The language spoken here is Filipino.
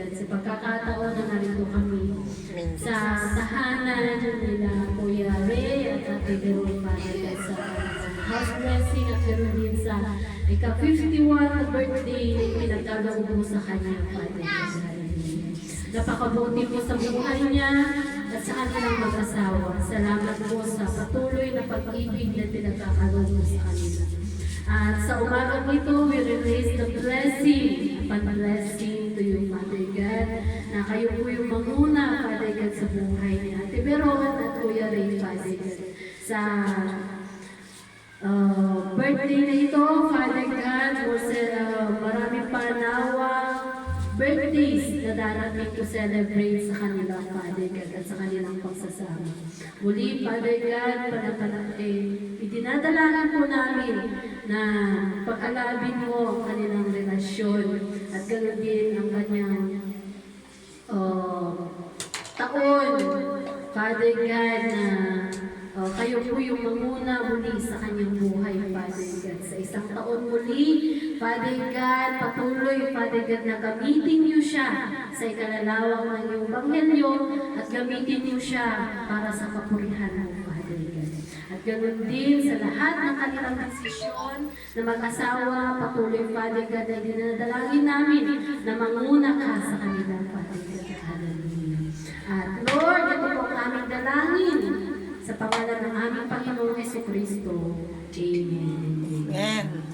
God, sa pagkakataon na narito kami sa tahanan nila Kuya Ray at Ate Veron, Father God, sa house blessing at ganoon din sa ika-51 na birthday na pinagdagawa mo sa kanya, Father God. Napakabuti mo sa buhay niya at sa kanilang mag-asawa. Salamat po sa patuloy na pag-ibig na pinagkakaroon mo sa kanila. At sa umagang ito, we release the blessing, blessing to you, Father God, na kayo po yung manguna, Father God, sa buhay ni Ate Veron at Kuya Ray, Father God. Sa birthday na ito, Father God, maraming panawa, birthdays na darating to celebrate sa kanilang Father God at sa kanilang pagsasama. Muli, Father God, idinadalagan po namin na pag-alabin mo ang kanilang relasyon at ganoon din ang kanyang taon, Father God, na kayo po yung manguna muli sa kanyang buhay, Father God. Sa isang taon muli, Father God, patuloy, Father God, na gamitin niyo siya sa ikalalawang ng iyong Banghelyo at gamitin niyo siya para sa kapurihan mo, Father God. At ganoon din sa lahat ng kanilang desisyon na mag-asawa, patuloy, Father God, na dinadalangin namin na manguna ka sa kanilang, Father God. Hallelujah. At Lord, ito po ang aming dalangin sa pangalan ng aming Panginoong Jesucristo. Amen. Amen.